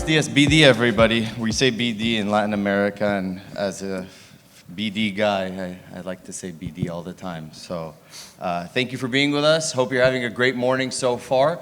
Buenos dias, BD, everybody. We say BD in Latin America, and as a BD guy, I like to say BD all the time. So thank you for being with us. Hope you're having a great morning so far.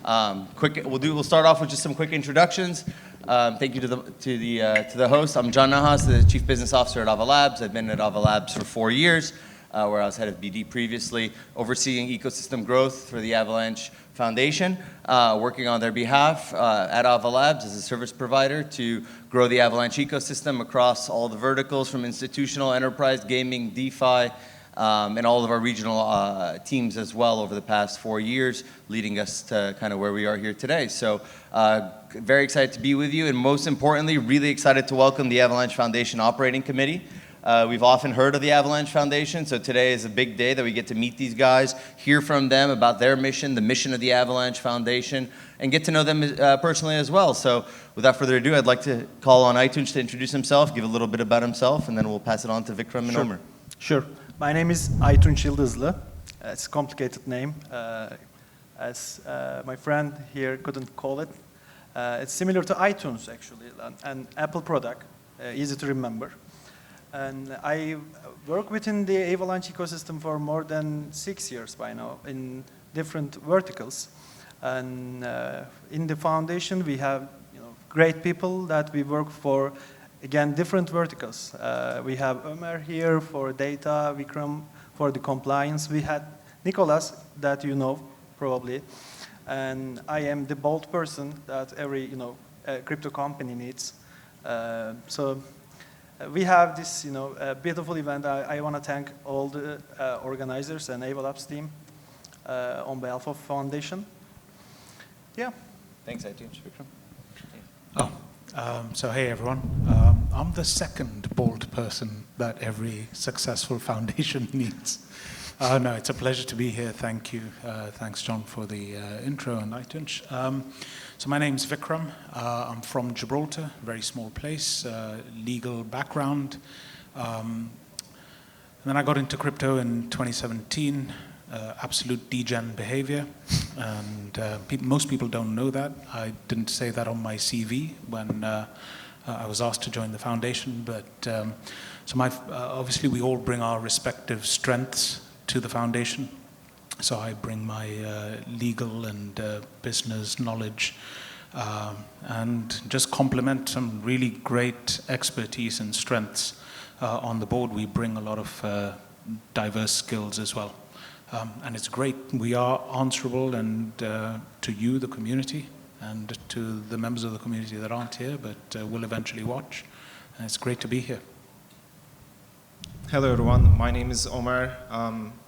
We'll start off with just some quick introductions. Thank you to the host. I'm John Nahas, the Chief Business Officer at Avalabs. I've been at Avalabs for 4 years, where I was head of BD previously, overseeing ecosystem growth for the Avalanche Foundation, working on their behalf at Avalabs as a service provider to grow the Avalanche ecosystem across all the verticals from institutional, enterprise, gaming, DeFi, and all of our regional teams as well over the past 4 years, leading us to kind of where we are here today. So very excited to be with you, and most importantly, really excited to welcome the Avalanche Foundation Operating Committee. We've often heard of the Avalanche Foundation, so today is a big day that we get to meet these guys, hear from them about their mission, the mission of the Avalanche Foundation, and get to know them personally as well. So without further ado, I'd like to call on Aytunç to introduce himself, give a little bit about himself, and then we'll pass it on to Vikram and Ömer. Sure. My name is Aytunç Yildizli. It's a complicated name, as my friend here couldn't call it. It's similar to iTunes, actually, an Apple product, easy to remember. And I work within the Avalanche ecosystem for more than 6 years by now in different verticals. And in the foundation, we have great people that we work for, again, different verticals. We have Ömer here for data, Vikram for the compliance. We had Nicholas, that you know probably, and I am the bold person that every crypto company needs. We have this beautiful event. I want to thank all the organizers and Avalabs team on behalf of Foundation. Yeah. Thanks, Aytunç. Vikram. So hey everyone, I'm the second bold person that every successful foundation needs. No, it's a pleasure to be here. Thank you. Thanks, John, for the intro, and Aytunç. So my name's Vikram. I'm from Gibraltar, very small place, legal background. And then I got into crypto in 2017. Absolute degen behavior, and most people don't know that. I didn't say that on my CV when I was asked to join the foundation, but obviously we all bring our respective strengths to the foundation. So I bring my legal and business knowledge and just complement some really great expertise and strengths. On the board, we bring a lot of diverse skills as well. And it's great. We are answerable and to you, the community, and to the members of the community that aren't here, but will eventually watch. And it's great to be here. Hello, everyone. My name is Ömer.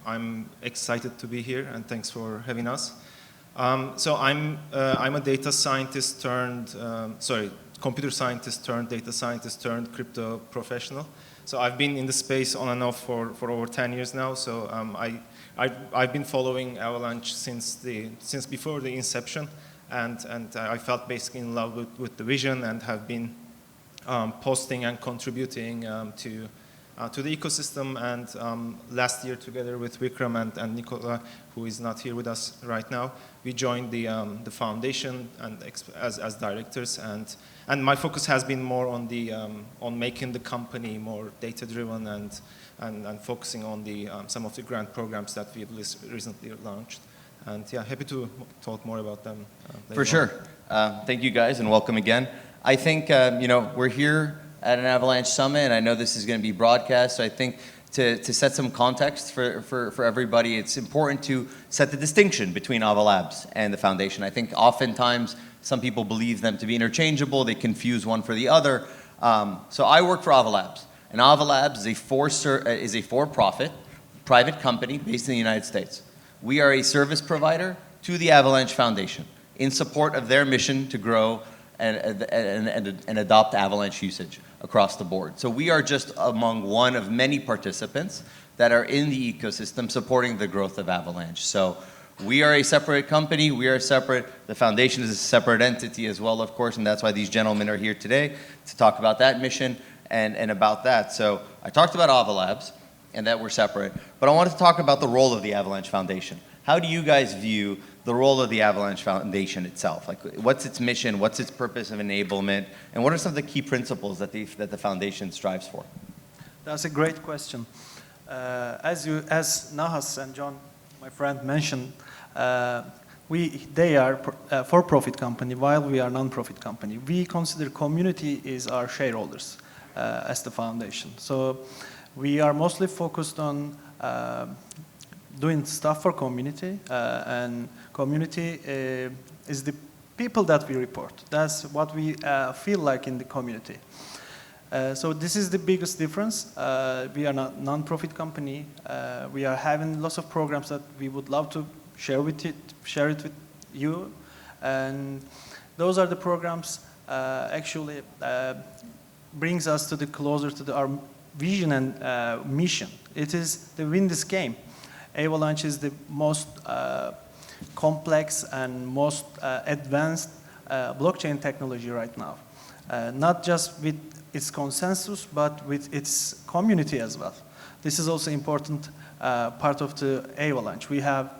I'm excited to be here, and thanks for having us. So I'm a data scientist turned, computer scientist turned data scientist turned crypto professional. So I've been in the space on and off for over 10 years now. So I've been following Avalanche since before the inception, and I felt basically in love with the vision, and have been posting and contributing to the ecosystem. And last year, together with Vikram and Nicola, who is not here with us right now, we joined the foundation and as directors. And my focus has been more on making the company more data-driven and focusing on some of the grant programs that we've recently launched. And yeah, happy to talk more about them later For sure. Thank you guys, and welcome again. I think we're here at an Avalanche Summit, and I know this is going to be broadcast, so I think to set some context for everybody, it's important to set the distinction between Avalabs and the foundation. I think oftentimes some people believe them to be interchangeable, they confuse one for the other. So I work for Avalabs, and Avalabs is a for-profit private company based in the United States. We are a service provider to the Avalanche Foundation in support of their mission to grow and adopt Avalanche usage across the board. So we are just among one of many participants that are in the ecosystem supporting the growth of Avalanche. So we are a separate company, we are separate, the foundation is a separate entity as well, of course, and that's why these gentlemen are here today to talk about that mission and about that. So I talked about Avalabs and that we're separate, but I wanted to talk about the role of the Avalanche Foundation. How do you guys view the role of the Avalanche Foundation itself. Like, what's its mission, what's its purpose of enablement, and what are some of the key principles that the foundation strives for? That's a great question. As Nahas and John, my friend, mentioned, they are a for-profit company while we are non-profit company. We consider community is our shareholders as the foundation. So we are mostly focused on doing stuff for community, and community is the people that we report. That's what we feel like in the community. So this is the biggest difference. We are not non-profit company. We are having lots of programs that we would love to share it with you, and those are the programs actually brings us to the closer to our vision and mission. It is to win this game. Avalanche is the most complex and most advanced blockchain technology right now. Not just with its consensus, but with its community as well. This is also important part of the Avalanche. We have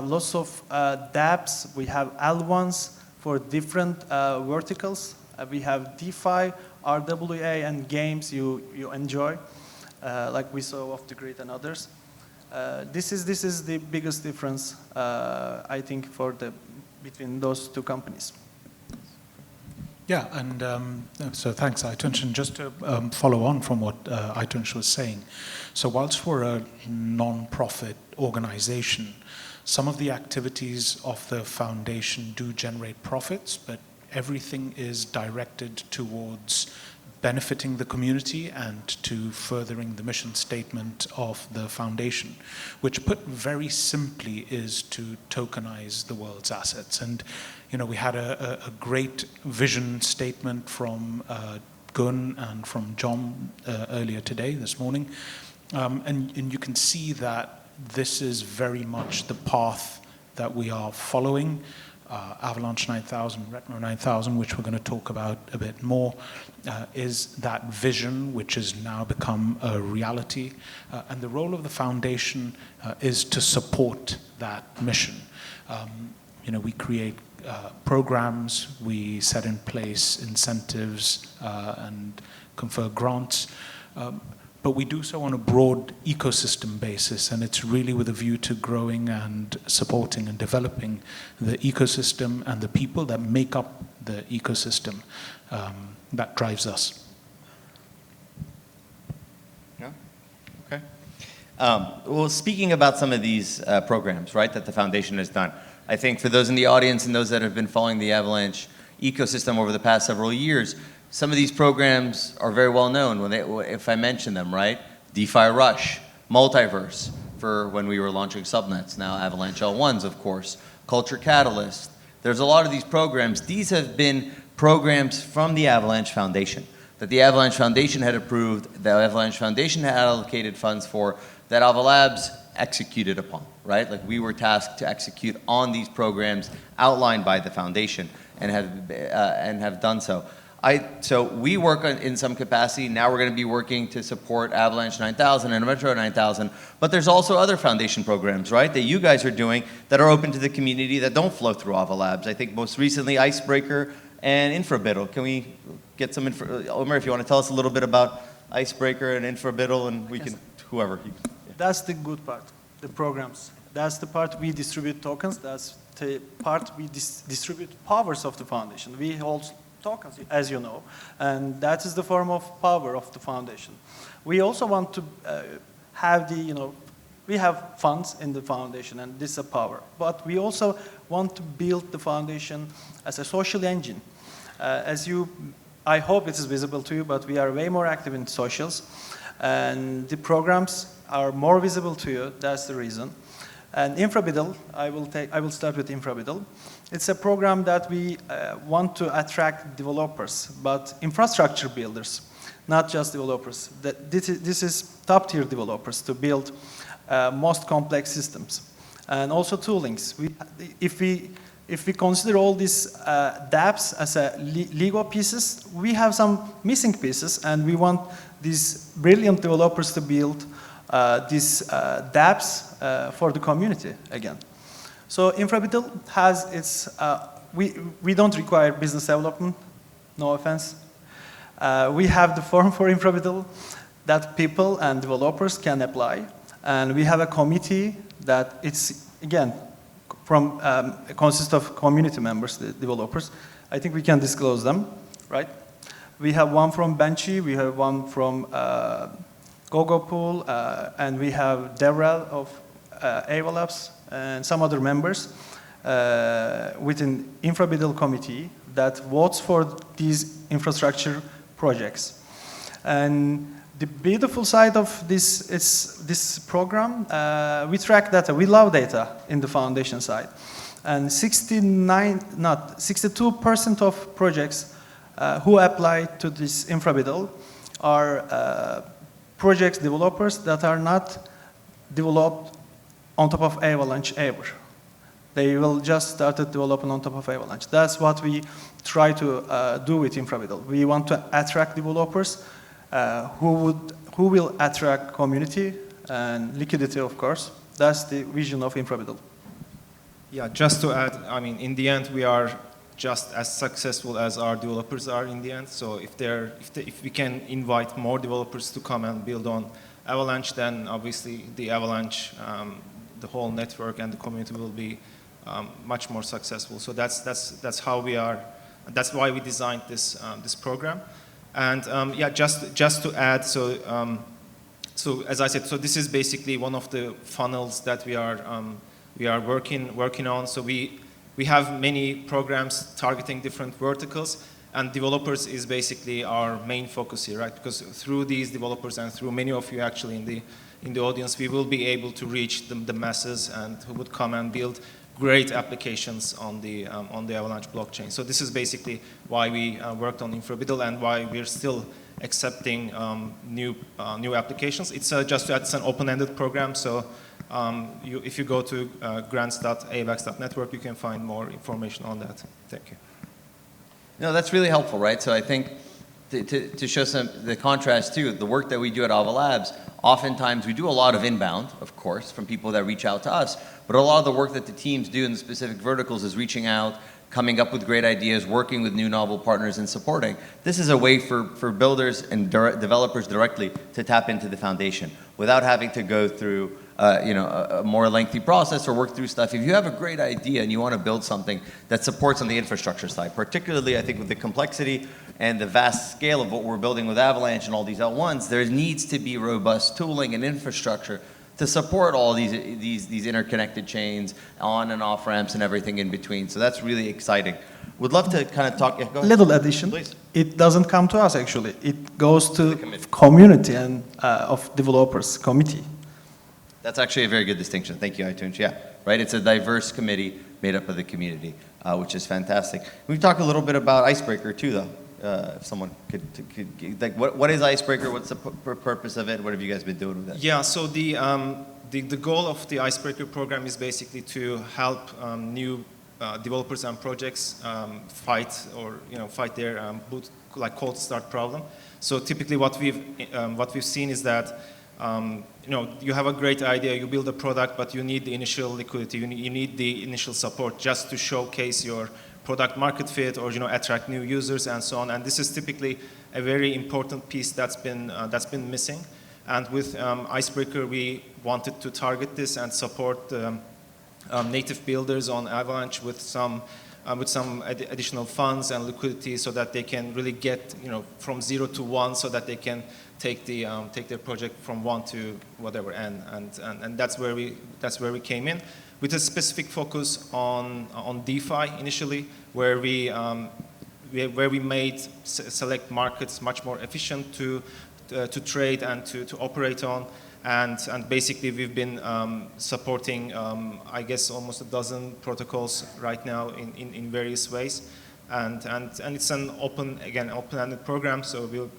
lots of dApps, we have L1s for different verticals. We have DeFi, RWA, and games you enjoy, like we saw Off the Grid and others. This is the biggest difference, I think, between those two companies. Yeah, and so thanks, Aytunç. And just to follow on from what Aytunç was saying, so whilst we're a non-profit organization, some of the activities of the foundation do generate profits, but everything is directed towards benefiting the community and to furthering the mission statement of the foundation, which put very simply is to tokenize the world's assets. And we had a great vision statement from Gun and from John earlier today, this morning. And you can see that this is very much the path that we are following. Avalanche 9000, Retro 9000, which we're going to talk about a bit more, is that vision which has now become a reality. And the role of the foundation is to support that mission. We create programs, we set in place incentives and confer grants, but we do so on a broad ecosystem basis, and it's really with a view to growing and supporting and developing the ecosystem and the people that make up the ecosystem that drives us. Yeah. Okay. Well, speaking about some of these programs, right, that the foundation has done, I think for those in the audience and those that have been following the Avalanche ecosystem over the past several years, some of these programs are very well known if I mention them, right? DeFi Rush, Multiverse, for when we were launching subnets, now Avalanche L1s, of course, Culture Catalyst. There's a lot of these programs. These have been programs from the Avalanche Foundation, that the Avalanche Foundation had approved, the Avalanche Foundation had allocated funds for, that Ava Labs executed upon, right? Like, we were tasked to execute on these programs outlined by the foundation and have done so. So we work in some capacity. Now we're going to be working to support Avalanche 9000 and Metro 9000. But there's also other foundation programs, right, that you guys are doing that are open to the community that don't flow through Ava Labs. I think most recently Icebreaker and InfraBiddle. Can we get some Ömer, if you want to tell us a little bit about Icebreaker and InfraBiddle, and we can, whoever. Yeah. That's the good part, the programs. That's the part we distribute tokens. That's the part we distribute powers of the foundation. We hold tokens, as you know, and that is the form of power of the foundation. We also want to have we have funds in the foundation, and this is a power, but we also want to build the foundation as a social engine. I hope it is visible to you, but we are way more active in socials, and the programs are more visible to you. That's the reason. And InfraBiddle, I will start with InfraBiddle. It's a program that we want to attract developers, but infrastructure builders, not just developers. This is top-tier developers to build most complex systems, and also toolings. If we consider all these dApps as Lego pieces, we have some missing pieces, and we want these brilliant developers to build these dApps for the community again. So InfraBitL has its, we don't require business development, no offense. We have the form for InfraBitL that people and developers can apply. And we have a committee that it's, again, from, consists of community members, the developers. I think we can disclose them, right? We have one from Benchy, we have one from GoGoPool, and we have Demirel of Avalanche and some other members within InfraBitL committee that votes for these infrastructure projects. And the beautiful side of this program, we track data. We love data in the foundation side. And 62% of projects who apply to this InfraBitL are projects developers that are not developed on top of Avalanche ever. They will just start developing on top of Avalanche. That's what we try to do with InfraBitL. We want to attract developers who will attract community and liquidity, of course. That's the vision of InfraBitL. Yeah, just to add, I mean, in the end, we are just as successful as our developers are in the end. So if we can invite more developers to come and build on Avalanche, then obviously the Avalanche, the whole network and the community will be much more successful. So that's how we are. That's why we designed this this program. And yeah, just to add, so as I said, so this is basically one of the funnels that we are working on. So we have many programs targeting different verticals, and developers is basically our main focus here, right? Because through these developers and through many of you actually in the audience, we will be able to reach the masses and who would come and build great applications on the Avalanche blockchain. So this is basically why we worked on InfraBitL and why we're still accepting new applications. It's just it's an open-ended program, so if you go to grants.avax.network, you can find more information on that. Thank you. No, that's really helpful, right? So I think to show the contrast too, the work that we do at Ava Labs, oftentimes we do a lot of inbound, of course, from people that reach out to us, but a lot of the work that the teams do in the specific verticals is reaching out, coming up with great ideas, working with new novel partners and supporting. This is a way for builders and developers directly to tap into the foundation without having to go through a more lengthy process or work through stuff. If you have a great idea and you want to build something that supports on the infrastructure side, particularly I think with the complexity and the vast scale of what we're building with Avalanche and all these L1s, there needs to be robust tooling and infrastructure to support all these interconnected chains, on and off ramps and everything in between. So that's really exciting. Would love to kind of talk. Yeah, go ahead. Little addition. Please. It doesn't come to us actually. It goes to community and of developers committee. That's actually a very good distinction. Thank you, Aytunç. Yeah, right. It's a diverse committee made up of the community, which is fantastic. We talk a little bit about Icebreaker too, though. If someone could like, what is Icebreaker? What's the purpose of it? What have you guys been doing with it? Yeah. So the goal of the Icebreaker program is basically to help new developers and projects fight their cold start problem. So typically, what we've seen is that. You have a great idea, you build a product, but you need the initial liquidity, you need the initial support just to showcase your product market fit or attract new users and so on. And this is typically a very important piece that's been missing. And with Icebreaker, we wanted to target this and support native builders on Avalanche with some additional funds and liquidity so that they can really get from 0 to 1 so that they can take their project from 1 to whatever and that's where we came in with a specific focus on DeFi initially, where we made select markets much more efficient to trade and to operate on. And basically we've been supporting I guess almost a dozen protocols right now in various ways, and it's an open-ended program, so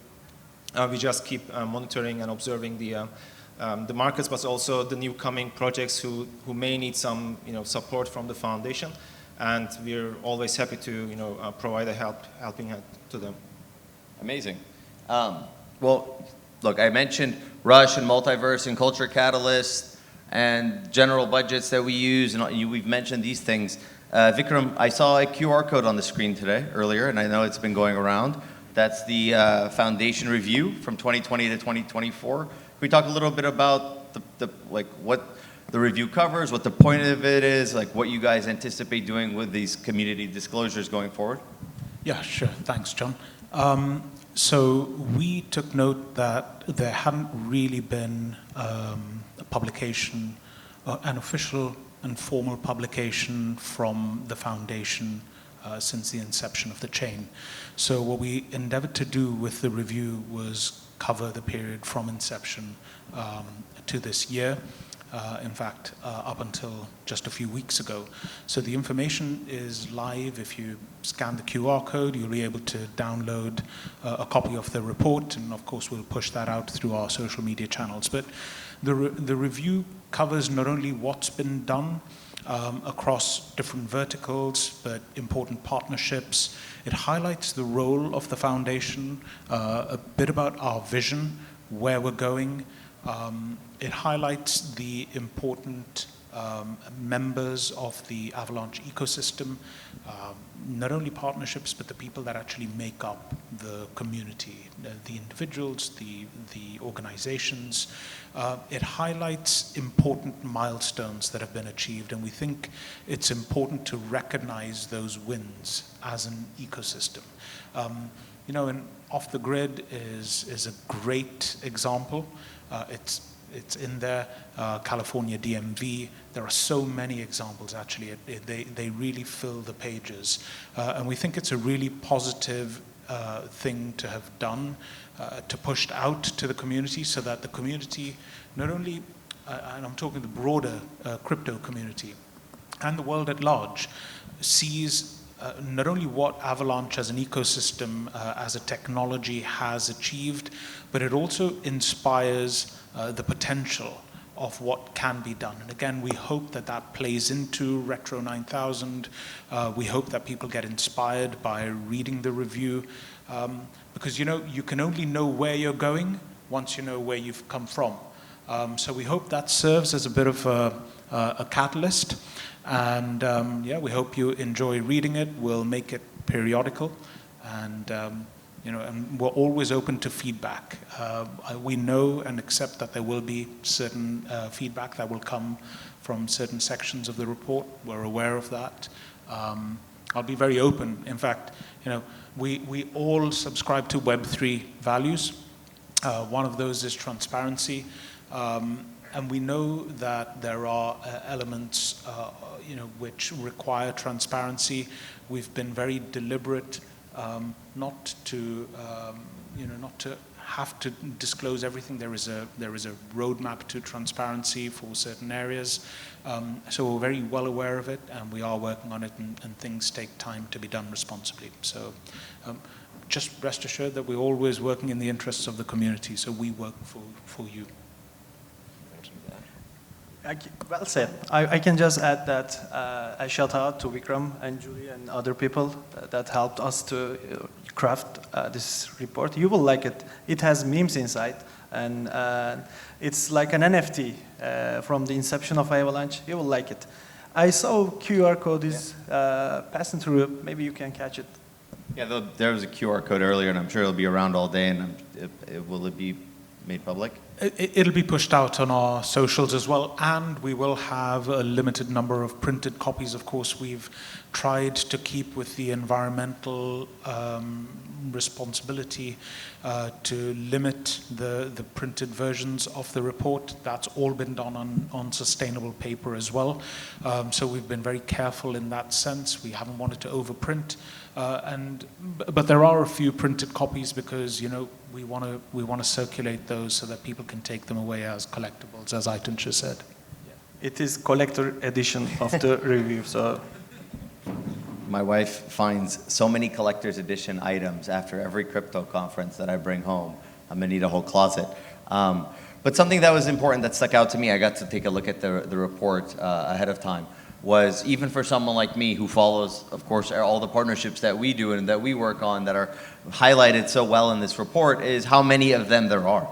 we just keep monitoring and observing the markets, but also the new coming projects who may need some support from the foundation, and we're always happy to provide a helping hand to them. Amazing. Well, look, I mentioned Rush and Multiverse and Culture Catalyst and general budgets that we use, and we've mentioned these things. Vikram, I saw a QR code on the screen today, earlier, and I know it's been going around. That's the foundation review from 2020 to 2024. Can we talk a little bit about what the review covers, what the point of it is, like what you guys anticipate doing with these community disclosures going forward? Yeah, sure. Thanks, John. So we took note that there hadn't really been a publication, an official and formal publication from the foundation since the inception of the chain. So what we endeavored to do with the review was cover the period from inception to this year. In fact, up until just a few weeks ago. So the information is live. If you scan the QR code, you'll be able to download a copy of the report, and of course we'll push that out through our social media channels. But the review covers not only what's been done across different verticals, but important partnerships. It highlights the role of the foundation, a bit about our vision, where we're going. It highlights the important members of the Avalanche ecosystem, not only partnerships, but the people that actually make up the community, the individuals, the organizations. It highlights important milestones that have been achieved, and we think it's important to recognize those wins as an ecosystem. And Off the Grid is a great example. It's in there, California DMV. There are so many examples, actually. They really fill the pages. And we think it's a really positive thing to have done, to push out to the community so that the community, not only, and I'm talking the broader crypto community, and the world at large, sees not only what Avalanche as an ecosystem, as a technology has achieved, but it also inspires the potential of what can be done. And again, we hope that that plays into Retro 9000. We hope that people get inspired by reading the review, because you can only know where you're going once you know where you've come from. So we hope that serves as a bit of a catalyst. And we hope you enjoy reading it. We'll make it periodical, and and we're always open to feedback. We know and accept that there will be certain feedback that will come from certain sections of the report. We're aware of that. I'll be very open. In fact, we all subscribe to Web3 values. One of those is transparency. And we know that there are elements, which require transparency. We've been very deliberate not to have to disclose everything. There is a roadmap to transparency for certain areas. So we're very well aware of it, and we are working on it, and things take time to be done responsibly. So just rest assured that we're always working in the interests of the community. So we work for you. Well said. I can just add that I shout out to Vikram and Julie and other people that helped us to craft this report. You will like it. It has memes inside, and it's like an NFT from the inception of Avalanche. You will like it. I saw QR code is passing through. Maybe you can catch it. Yeah, there was a QR code earlier, and I'm sure it'll be around all day. And will it be made public? It'll be pushed out on our socials as well, and we will have a limited number of printed copies. Of course, we've tried to keep with the environmental responsibility to limit the printed versions of the report. That's all been done on sustainable paper as well. So we've been very careful in that sense. We haven't wanted to overprint, but there are a few printed copies because we want to circulate those so that people can take them away as collectibles, as Aytunç said. It is collector edition of the review. So my wife finds so many collector's edition items after every crypto conference that I bring home. I'm gonna need a whole closet. But something that was important that stuck out to me, I got to take a look at the report ahead of time, was even for someone like me who follows, of course, all the partnerships that we do and that we work on that are highlighted so well in this report, is how many of them there are.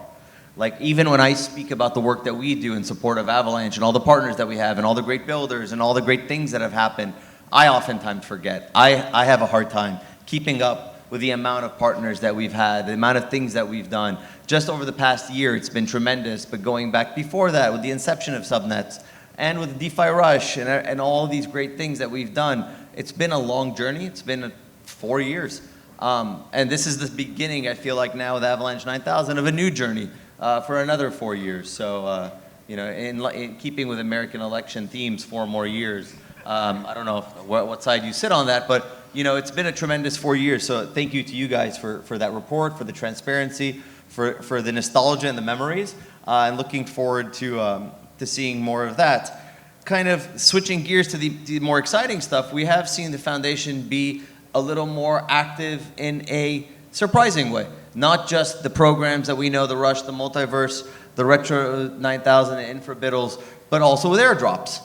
Like even when I speak about the work that we do in support of Avalanche and all the partners that we have and all the great builders and all the great things that have happened, I oftentimes forget. I have a hard time keeping up with the amount of partners that we've had, the amount of things that we've done. Just over the past year, it's been tremendous, but going back before that with the inception of Subnet and with DeFi Rush and all these great things that we've done, it's been a long journey. It's been 4 years. And this is the beginning, I feel like now with Avalanche 9000, of a new journey for another 4 years. So, you know, in keeping with American election themes, 4 more years. I don't know what side you sit on that, but you know, it's been a tremendous 4 years. So thank you to you guys for that report, for the transparency, for the nostalgia and the memories, and looking forward to seeing more of that. Kind of switching gears to the more exciting stuff, we have seen the foundation be a little more active in a surprising way. Not just the programs that we know, the Rush, the Multiverse, the Retro 9000, and Infrabiddles, but also with airdrops.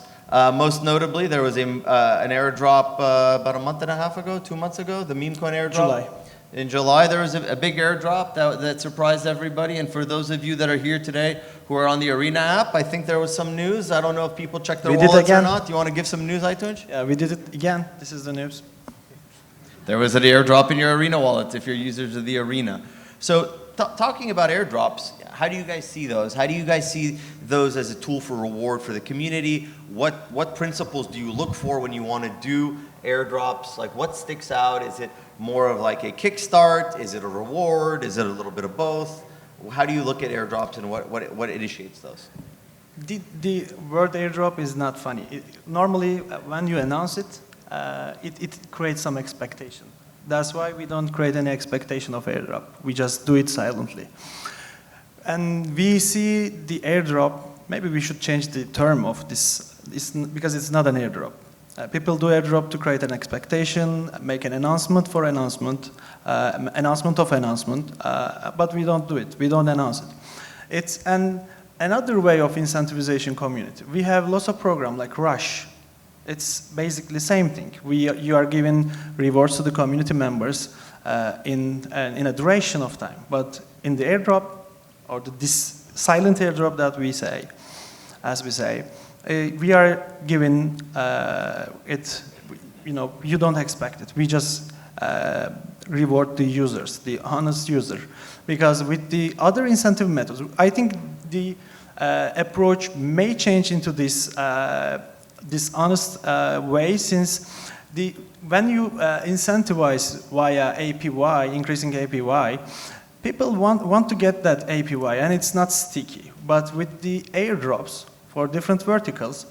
Most notably, there was an airdrop about a month and a half ago, 2 months ago, the meme coin airdrop. July. In July, there was a big airdrop that surprised everybody. And for those of you that are here today who are on the Arena app, I think there was some news. I don't know if people checked their wallets or not. Do you want to give some news, Aytunç? Yeah, we did it again. This is the news. There was an airdrop in your Arena wallet if you're users of the Arena. So talking about airdrops, how do you guys see those? How do you guys see those as a tool for reward for the community? What principles do you look for when you want to do airdrops? Like what sticks out? Is it more of like a kickstart? Is it a reward? Is it a little bit of both? How do you look at airdrops and what initiates those? The word airdrop is not funny. Normally, when you announce it, it creates some expectation. That's why we don't create any expectation of airdrop. We just do it silently. And we see the airdrop, maybe we should change the term of this, because it's not an airdrop. People do airdrop to create an expectation, make an announcement for announcement, announcement of announcement, but we don't do it. We don't announce it. It's another way of incentivization community. We have lots of programs like Rush. It's basically the same thing. You are giving rewards to the community members in a duration of time, but in the airdrop, or this silent airdrop that we say, we are giving it, you don't expect it. We just reward the users, the honest user. Because with the other incentive methods, I think the approach may change into this honest way, since when you incentivize via APY, increasing APY, people want to get that APY, and it's not sticky. But with the airdrops for different verticals,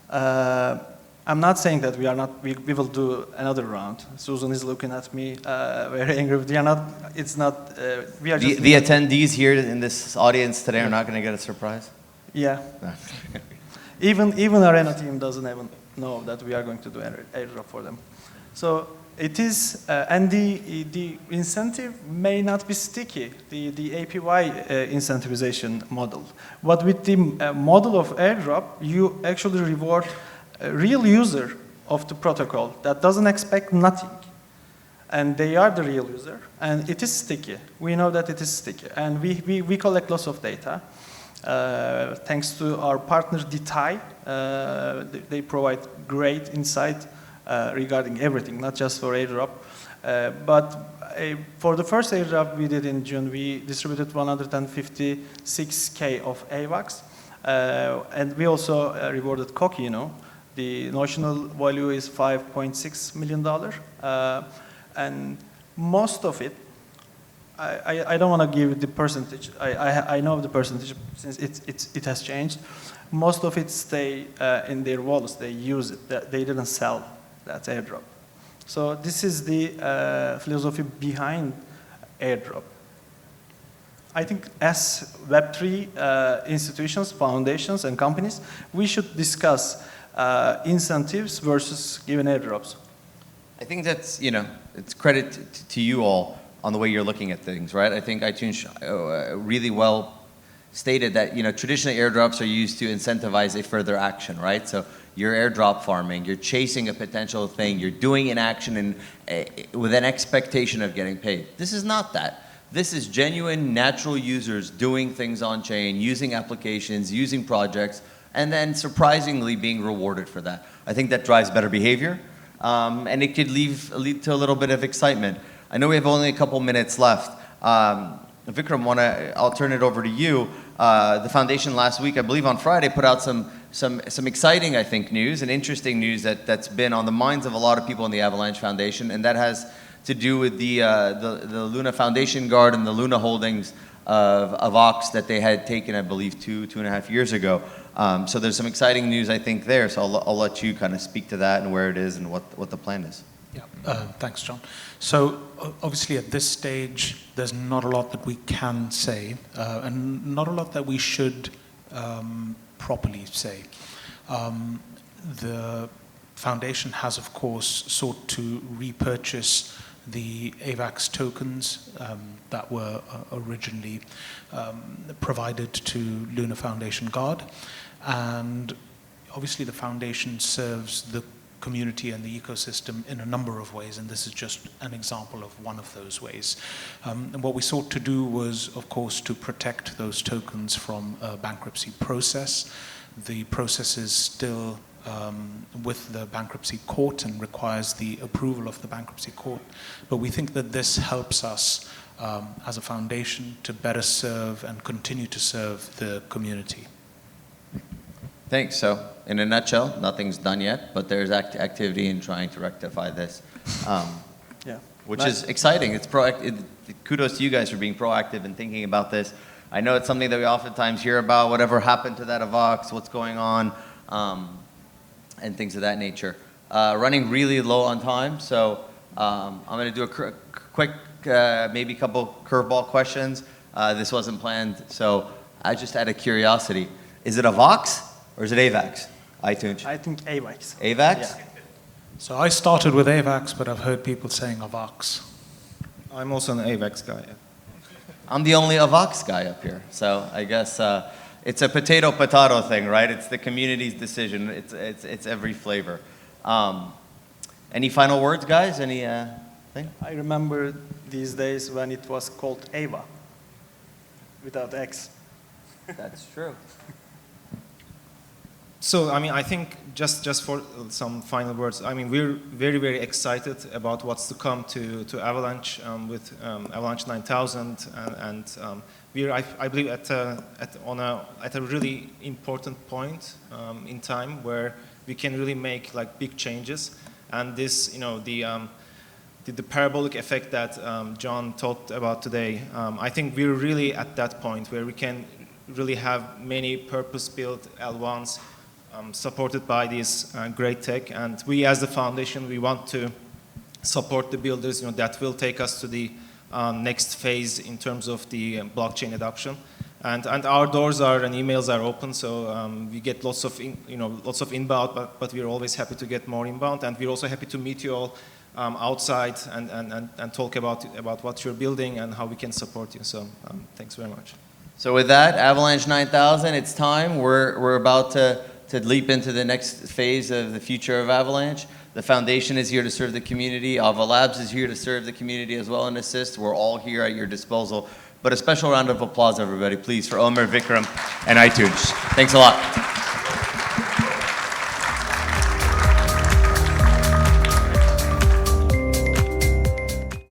I'm not saying that we will do another round. Susan is looking at me very angry. We are not. It's not. We are just the attendees here in this audience today are not going to get a surprise. Yeah. Even Arena team doesn't even know that we are going to do an airdrop for them. So it is, and the incentive may not be sticky, the APY incentivization model. But with the model of airdrop, you actually reward a real user of the protocol that doesn't expect nothing. And they are the real user, and it is sticky. We know that it is sticky. And we collect lots of data. Thanks to our partner, DTI, they provide great insight regarding everything, not just for airdrop. But for the first airdrop we did in June, we distributed 156K of AVAX. And we also rewarded Koki, The notional value is $5.6 million. And most of it, I don't want to give the percentage. I know the percentage since it has changed. Most of it stay in their wallets. They use it. They didn't sell that airdrop. So this is the philosophy behind airdrop. I think as Web3 institutions, foundations, and companies, we should discuss incentives versus giving airdrops. I think that's, it's credit to you all on the way you're looking at things, right? I think Aytunç really well stated that, traditionally airdrops are used to incentivize a further action, right? So you're airdrop farming, you're chasing a potential thing, you're doing an action with an expectation of getting paid. This is not that. This is genuine, natural users doing things on chain, using applications, using projects, and then surprisingly being rewarded for that. I think that drives better behavior, and it could lead to a little bit of excitement. I know we have only a couple minutes left. Vikram, I'll turn it over to you. The foundation last week, I believe on Friday, put out some exciting, I think, news and interesting news that's been on the minds of a lot of people in the Avalanche Foundation, and that has to do with the Luna Foundation Guard and the Luna holdings of Ox that they had taken, I believe, two and a half years ago. So there's some exciting news, I think, there. So I'll let you kind of speak to that and where it is and what the plan is. Yeah, thanks, John. So obviously at this stage, there's not a lot that we can say, and not a lot that we should properly say. The foundation has, of course, sought to repurchase the AVAX tokens that were originally provided to Luna Foundation Guard. And obviously the foundation serves the community and the ecosystem in a number of ways, and this is just an example of one of those ways. And what we sought to do was, of course, to protect those tokens from a bankruptcy process. The process is still with the bankruptcy court and requires the approval of the bankruptcy court, but we think that this helps us as a foundation to better serve and continue to serve the community. Thanks. So, in a nutshell, nothing's done yet, but there's activity in trying to rectify this, Yeah. which is exciting. It's kudos to you guys for being proactive and thinking about this. I know it's something that we oftentimes hear about, whatever happened to that Avox, what's going on, and things of that nature. Running really low on time, so I'm going to do a quick, maybe a couple curveball questions. This wasn't planned, so I just out of curiosity, is it Avox? Or is it AVAX? Aytunç? I think AVAX. AVAX? Yeah. So I started with AVAX, but I've heard people saying AVAX. I'm also an AVAX guy. I'm the only Avox guy up here, so I guess it's a potato thing, right? It's the community's decision. It's every flavor. Any final words, guys? Any thing? I remember these days when it was called AVA, without X. That's true. So, I mean, I think just for some final words, I mean, we're very, very excited about what's to come to Avalanche with Avalanche 9000, and we're, I believe, at a really important point in time where we can really make like big changes, and this, you know, the parabolic effect that John talked about today. I think we're really at that point where we can really have many purpose-built L1s. Supported by this great tech, and we as the foundation, we want to support the builders, you know, that will take us to the next phase in terms of the blockchain adoption, and our doors and emails are open, so we get lots of inbound, but we're always happy to get more inbound, and we're also happy to meet you all outside and talk about what you're building and how we can support you. So thanks very much. So with that, Avalanche 9000, it's time. We're about to leap into the next phase of the future of Avalanche. The foundation is here to serve the community. Ava Labs is here to serve the community as well and assist. We're all here at your disposal. But a special round of applause, everybody, please, for Ömer, Vikram, and Aytunç. Thanks a lot.